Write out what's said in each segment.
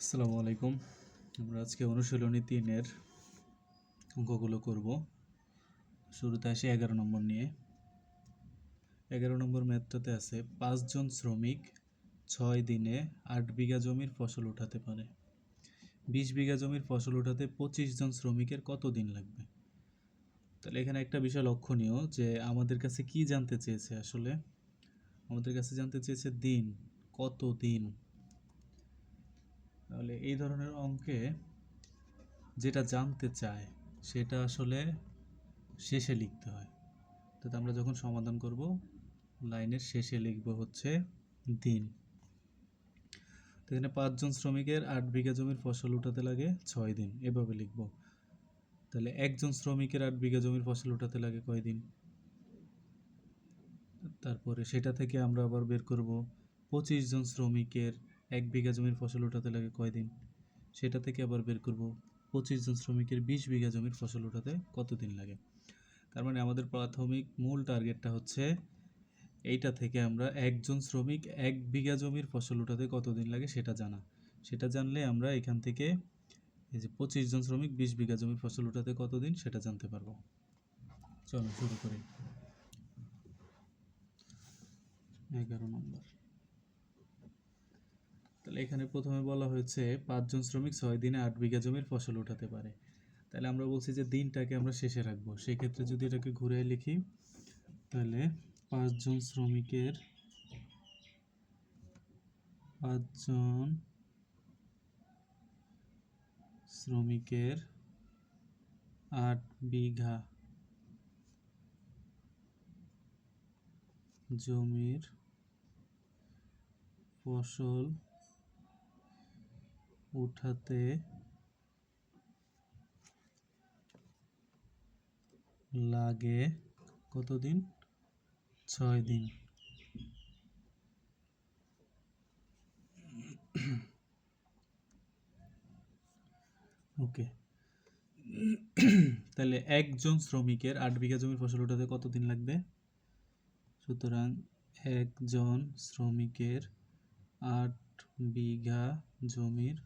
আসসালামু আলাইকুম। আমরা আজকে অনুশীলনী 3-এর অঙ্কগুলো করব। শুরুতে আসি 11 নম্বর নিয়ে। 11 নম্বর ম্যাথটাতে আছে 5 জন শ্রমিক 6 দিনে 8 বিঘা জমির ফসল উঠাতে পারে। 20 বিঘা জমির ফসল উঠাতে 25 জন শ্রমিকের কত দিন লাগবে? তাহলে এখানে একটা বিষয় লক্ষণীয় যে আমাদের কাছে কি জানতে চেয়েছে আসলে? আমাদের কাছে জানতে চেয়েছে দিন, কত দিন। তাহলে এই ধরনের অঙ্কে যেটা জানতে চায় সেটা আসলে শেষে লিখতে হয়। তো আমরা যখন সমাধান করব লাইনের শেষে লিখব হচ্ছে দিন। তো এখানে 5 জন শ্রমিকের 8 বিঘা জমির ফসল উঠাতে লাগে 6 দিন, এভাবে লিখব। তাহলে একজন শ্রমিকের 8 বিঘা জমির ফসল উঠাতে লাগে কয় দিন? তারপরে সেটা থেকে আমরা আবার বের করব 25 জন শ্রমিকের 1 বিঘা জমির ফসল উঠাতে লাগে কয় দিন? সেটা থেকে আবার বের করব 25 জন শ্রমিকের 20 বিঘা জমির ফসল উঠাতে কত দিন লাগে। তার মানে আমাদের প্রাথমিক মূল টার্গেটটা হচ্ছে এইটা থেকে আমরা একজন শ্রমিক 1 বিঘা জমির ফসল উঠাতে কতদিন লাগে সেটা জানা। সেটা জানলে আমরা এখান থেকে এই যে 25 জন শ্রমিক 20 বিঘা জমির ফসল উঠাতে কতদিন সেটা জানতে পারবো। চলো শুরু করি। 11 নম্বর। তাহলে এখানে প্রথমে বলা হয়েছে 5 জন শ্রমিক 6 দিনে 8 বিঘা জমির ফসল উঠাতে পারে। তাহলে আমরা বলছি যে দিনটাকে আমরা শেষে রাখবো। সেক্ষেত্রে যদি এটাকে ঘুরে লিখি তাহলে 5 জন শ্রমিকের 8 বিঘা জমির ফসল উঠাতে লাগে কতদিন? 6 দিন। ওকে। তাহলে একজন শ্রমিকের 8 বিঘা জমির ফসল উঠাতে কতদিন লাগবে? সুতরাং একজন শ্রমিকের 8 বিঘা জমির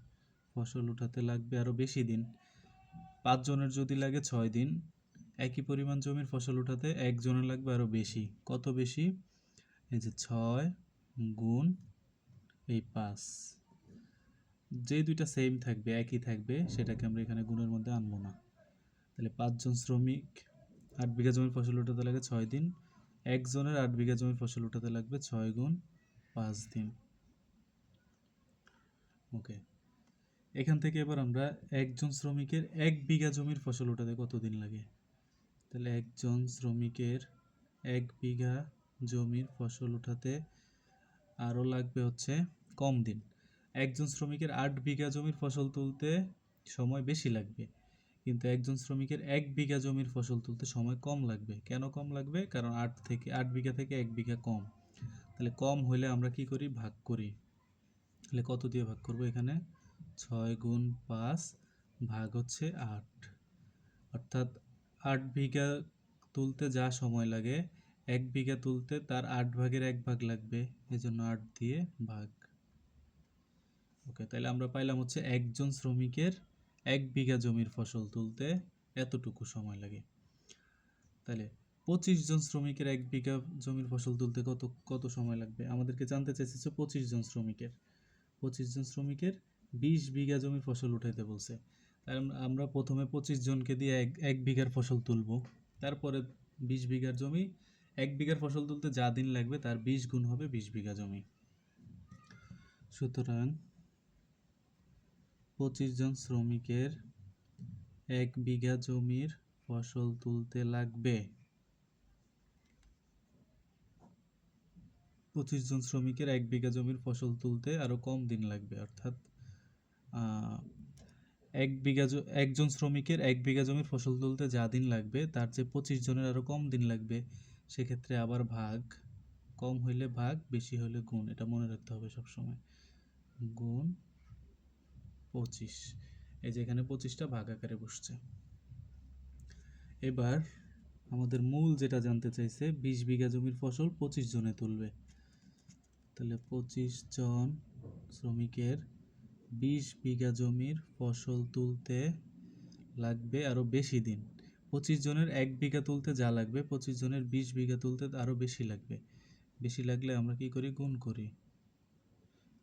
ফসল উঠাতে লাগবে আরও বেশি দিন। 5 জনের যদি লাগে 6 দিন, একই পরিমাণ জমির ফসল উঠাতে একজনের লাগবে আরও বেশি। কত বেশি? এই যে 6 গুণ এই 5, যে দুইটা সেম থাকবে, একই থাকবে, সেটাকে আমরা এখানে গুণের মধ্যে আনবো না। তাহলে 5 জন শ্রমিক 8 বিঘা জমির ফসল উঠাতে লাগে 6 দিন, একজনের 8 বিঘা জমির ফসল উঠাতে লাগবে 6 গুণ 5 দিন। ওকে। এখান থেকে এবার আমরা একজন শ্রমিকের 1 বিঘা জমির ফসল উঠাতে কত দিন লাগে? তাহলে একজন শ্রমিকের 1 বিঘা জমির ফসল উঠাতে আরও লাগবে হচ্ছে কম দিন। একজন শ্রমিকের 8 বিঘা জমির ফসল তুলতে সময় বেশি লাগবে, কিন্তু একজন শ্রমিকের 1 বিঘা জমির ফসল তুলতে সময় কম লাগবে। কেন কম লাগবে? কারণ 8 বিঘা থেকে 1 বিঘা কম। তাহলে কম হলে আমরা কি করি? ভাগ করি। তাহলে কত দিয়ে ভাগ করব? এখানে 6 গুণ 5 ভাগ হচ্ছে 8, অর্থাৎ 8 বিঘা তুলতে যা সময় লাগে 1 বিঘা তুলতে তার 8 ভাগের 1 ভাগ লাগবে, এজন্য 8 দিয়ে ভাগ। ওকে, তাহলে আমরা পাইলাম হচ্ছে একজন শ্রমিকের 1 বিঘা জমির ফসল তুলতে এতটুকু সময় লাগে। তাহলে 25 জন শ্রমিকের 1 বিঘা জমির ফসল তুলতে কত সময় লাগবে? আমাদেরকে জানতে চাইছে 25 জন শ্রমিকের 20 বিঘা জমির ফসল উঠাইতে বলছে। তাই আমরা প্রথমে 25 জনকে দিয়ে 1 বিঘার ফসল তুলব, তারপরে 20 বিঘার জমি, 1 বিঘার ফসল তুলতে যা দিন লাগবে তার 20 গুণ হবে 20 বিঘা জমি। সুতরাং 25 জন শ্রমিকের 1 বিঘা জমির ফসল তুলতে লাগবে 25 জন শ্রমিকের 1 বিঘা জমির ফসল তুলতে আরও কম দিন লাগবে, অর্থাৎ একজন শ্রমিকের 1 বিঘা জমির ফসল তুলতে যা দিন লাগবে তার চেয়ে 25 জনের আরও কম দিন লাগবে। সেক্ষেত্রে আবার ভাগ, কম হইলে ভাগ, বেশি হলে গুণ, এটা মনে রাখতে হবে সবসময়। গুণ 25, এই যে এখানে 25টা ভাগ আকারে বসছে। এবার আমাদের মূল যেটা জানতে চাইছে 20 বিঘা জমির ফসল 25 জনে তুলবে। তাহলে 25 জন শ্রমিকের 20 বিঘা জমির ফসল তুলতে লাগবে আরও বেশি দিন। 25 জনের 1 বিঘা তুলতে যা লাগবে 25 জনের 20 বিঘা তুলতে আরও বেশি লাগবে। বেশি লাগলে আমরা কি করি? গুণ করি।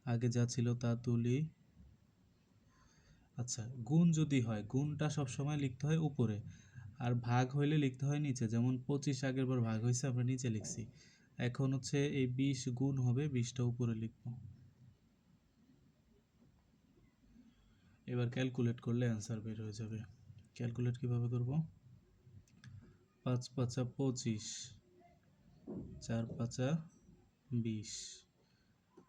আগে যা ছিল তা তুলি। আচ্ছা, গুণ যদি হয়, গুণটা সবসময় লিখতে হয় উপরে, আর ভাগ হইলে লিখতে হয় নিচে। যেমন 25 আগের বার ভাগ হয়েছে, আমরা নিচে লিখছি। এখন হচ্ছে এই 20 গুণ হবে, 20টা উপরে লিখব। এবার ক্যালকুলেট করলে অ্যান্সার বের হয়ে যাবে। ক্যালকুলেট কিভাবে করব? 5 পাঁচা 25, 4 পাঁচা 20,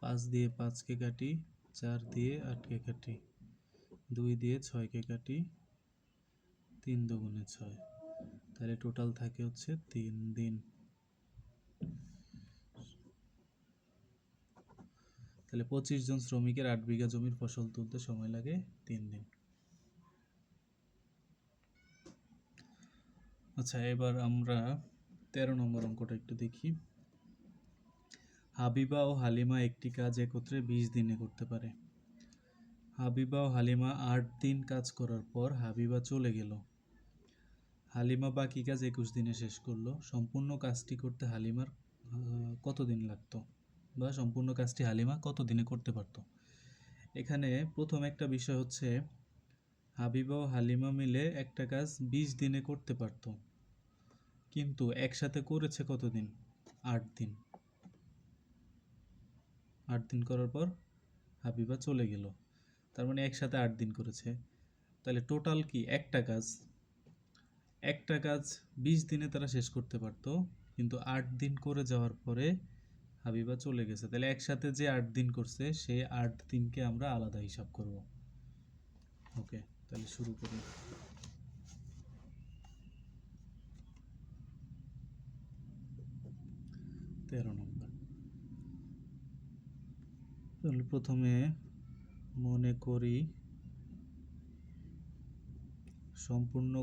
5 দিয়ে 5কে কাটি, 4 দিয়ে 8কে কাটি, 2 দিয়ে 6কে কাটি, 3 দুগুণে 6, তাহলে টোটাল থাকে হচ্ছে 3 দিন। তাহলে 25 জন শ্রমিকের 8 বিঘা জমির ফসল তুলতে সময় লাগে 3 দিন। আচ্ছা, এবার আমরা 13 নম্বর অঙ্কটা একটু দেখি। হাবিবা ও হালিমা একটি কাজ একত্রে 20 দিনে করতে পারে। হাবিবা ও হালিমা 8 দিন কাজ করার পর হাবিবা চলে গেল। হালিমা বাকি কাজ 21 দিনে শেষ করলো। সম্পূর্ণ কাজটি করতে হালিমার কত দিন লাগতো, বা সম্পূর্ণ কাজটি হালিমা কত দিনে করতে পারত? এখানে প্রথম একটা বিষয় হচ্ছে, হাবিবা ও হালিমা মিলে একটা কাজ 20 দিনে করতে পারত, কিন্তু একসাথে করেছে কতদিন? 8 দিন। 8 দিন করার পর হাবিবা চলে গেল, তার মানে একসাথে 8 দিন করেছে। তাহলে টোটাল কি? একটা কাজ 20 দিনে তারা শেষ করতে পারত, কিন্তু 8 দিন করে যাওয়ার পরে হাবিবা চলে গেছে। তাহলে একসাথে যে 8 দিন করছে, সেই 8 দিনকে আমরা আলাদা হিসাব করব। ওকে, তাহলে শুরু করি। তেরো নম্বর। তাহলে প্রথমে মনে করি সম্পূর্ণ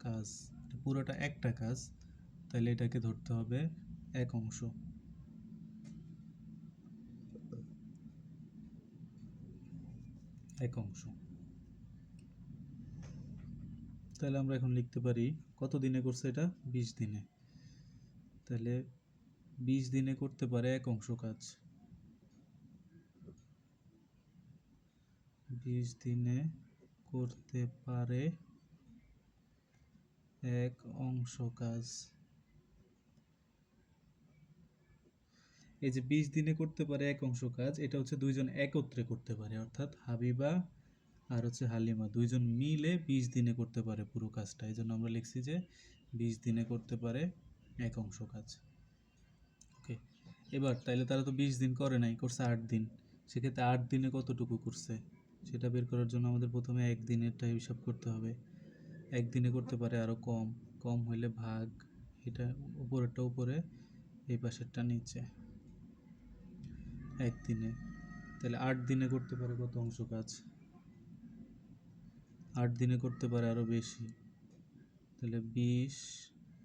কাজ, পুরোটা একটা কাজ, তাহলে এটাকে ধরতে হবে এক অংশ। তাহলে আমরা এখন লিখতে পারি কত দিনে করছে এটা? 20 দিনে। তাহলে 20 দিনে করতে পারে এক অংশ কাজ। 20 দিনে করতে পারে এক অংশ কাজ। এই যে 20 দিনে করতে পারে এক অংশ কাজ, এটা হচ্ছে দুইজন একত্রে করতে পারে, অর্থাৎ হাবিবা আর হচ্ছে হালিমা দুইজন মিলে 20 দিনে করতে পারে পুরো কাজটা। এই জন্য আমরা লিখছি যে 20 দিনে করতে পারে এক অংশ কাজ। ওকে, এবার তাইলে তারা তো 20 দিন করে নাই, করছে 8 দিন। সেক্ষেত্রে 8 দিনে কতটুকু করছে সেটা বের করার জন্য আমাদের প্রথমে একদিনেরটা হিসাব করতে হবে। একদিনে করতে পারে আরও কম, কম হইলে ভাগ, এটা উপরেরটা উপরে, এই পাশেরটা নিচে। একদিনে, তাহলে 8 দিনে করতে পারে কত অংশ কাজ? 8 দিনে করতে পারে আরও বেশি। তাহলে 20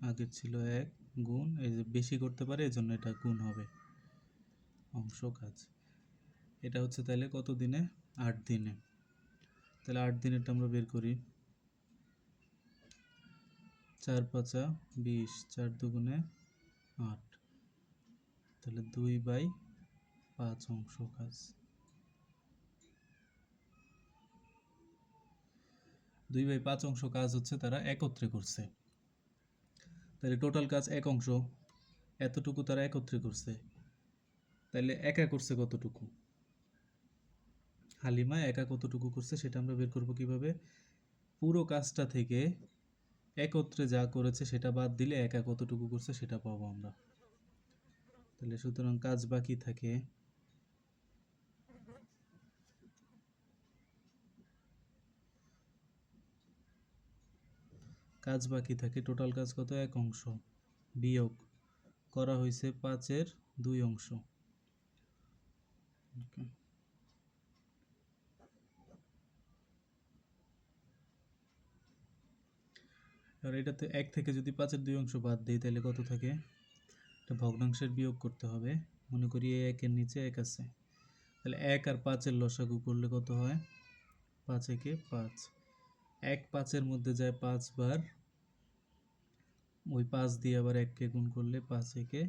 আগের ছিল 1 গুণ, এই যে বেশি করতে পারে এই জন্য এটা গুণ হবে অংশ কাজ। এটা হচ্ছে তাহলে কত দিনে? 8 দিনে। তাহলে 8 দিনেরটা আমরা বের করি। 4 পাঁচা 20, 4 দুগুণে 8, তাহলে 2/5 অংশ কাজ। 2/5 অংশ কাজ হচ্ছে তারা একত্রে করছে। তাহলে টোটাল কাজ এক অংশ, এতটুকু তারা একত্রে করছে। তাহলে একা করছে কতটুকু? হালিমা একা কতটুকু করছে সেটা আমরা বের করব কিভাবে? পুরো কাজটা থেকে একত্রে যা করেছে সেটা বাদ দিলে একা কতটুকু করছে সেটা পাবো আমরা। তাহলে সুতরাং কাজ বাকি থাকে টোটাল কাজ কত? এক অংশ, বিয়োগ করা হয়েছে 5-এর 2 অংশ। আর এটাতে 1 থেকে যদি 5-এর 2 অংশ বাদ দিই তাহলে কত থাকে? এটা ভগ্নাংশের বিয়োগ করতে হবে। মনে করি এই 1 এর নিচে 1 আছে, তাহলে 1 আর 5 এর লসাগু করলে কত হয়? 5 একে 5, 1 5 এর মধ্যে যায় 5 বার, ওই 5 দিয়ে আবার 1 কে গুণ করলে 5 একে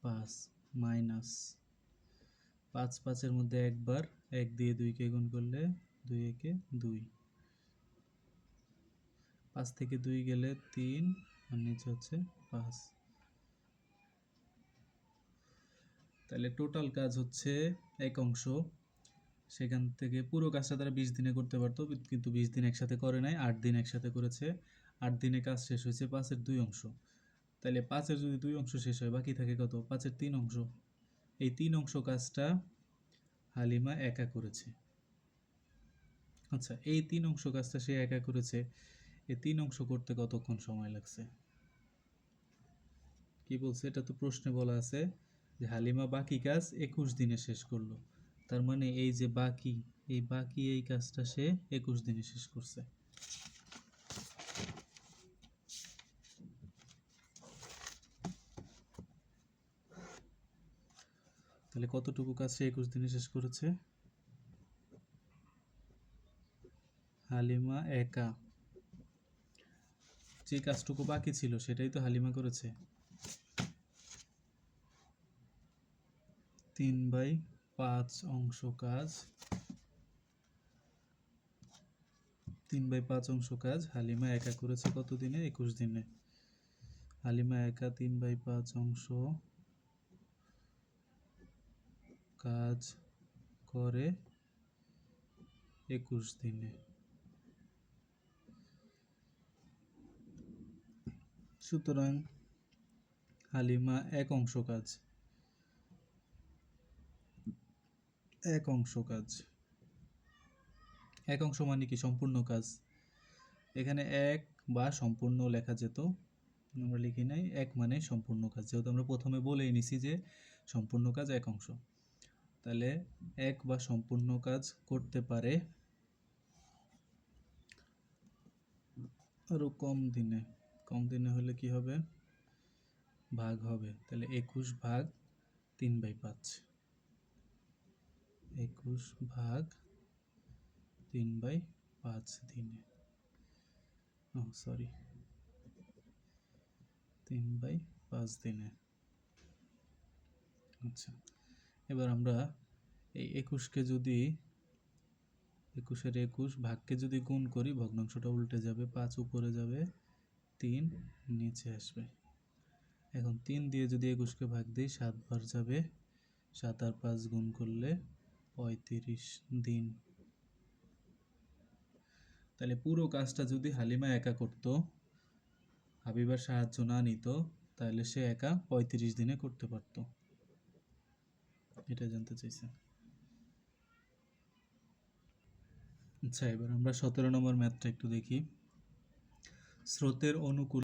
5 মাইনাস 5 5 এর মধ্যে একবার, 1 দিয়ে 2 কে গুণ করলে 2 একে 2, 5 থেকে 2 গেলে 3 আর নিচে হচ্ছে 5। তাহলে টোটাল কাজ হচ্ছে 1 অংশ। সেখান থেকে পুরো কাজটা তারা 20 দিনে করতে পারতো, কিন্তু 20 দিন একসাথে করে নাই, 8 দিন একসাথে করেছে। 8 দিনে কাজ শেষ হয়েছে 5 এর 2 অংশ। তাহলে 5 এর যদি 2 অংশ শেষ হয়, বাকি থাকে কত? 5 এর 3 অংশ। এই 3 অংশ কাজটা হালিমা একা করেছে। আচ্ছা, এই 3 অংশ কাজটা সে একা করেছে, এই 3 অংশ করতে কতক্ষণ সময় লাগছে? কি বলছে? এটা তো প্রশ্নে বলা আছে যে হালিমা বাকি কাজ 21 দিনে শেষ করলো। তার মানে এই যে বাকি, এই কাজটা সে 21 দিনে শেষ করছে। তাহলে কতটুকু কাজ সে 21 দিনে শেষ করেছে? হালিমা একা যে কাজটুকু বাকি ছিল সেটাই তো হালিমা করেছে। 3/5 অংশ কাজ, 3/5 অংশ কাজ হালিমা একা করেছে কত দিনে? 21 দিনে। হালিমা একা 3/5 অংশ কাজ করে 21 দিনে। সুতরাং হালিমা এক অংশ কাজ, এক অংশ মানে কি? সম্পূর্ণ কাজ। এখানে এক বা সম্পূর্ণ লেখা যেত, আমরা লিখি নাই। এক মানে সম্পূর্ণ কাজ, যেহেতু আমরা প্রথমে বলেই নিছি যে সম্পূর্ণ কাজ এক অংশ। তাহলে এক বা সম্পূর্ণ কাজ করতে পারে আরো কম দিনে। কম দিনে হলে কি হবে? ভাগ হবে। তাহলে 21 ভাগ 3/5, 21 ভাগ 3/5 দিনে, সরি 3/5 দিনে। আচ্ছা, এবার আমরা এই 21কে যদি 21 এর 21 ভাগকে যদি গুণ করি, ভগ্নাংশটা উল্টে যাবে, 5 উপরে যাবে, 3 নিচে আসবে। এখন 3 দিয়ে যদি 21কে ভাগ দিই 7 বার যাবে, 7 আর 5 গুণ করলে 35 দিন। তাহলে পুরো কাজটা যদি হালিমা একা করতো, হাবিবার সাহায্য না নিত, তাহলে সে একা 35 দিনে করতে পারতো। এটা জানতে চাইছে। আচ্ছা, এবার আমরা 17 নম্বর ম্যাথটা একটু দেখি। স্রোতের অনুকূল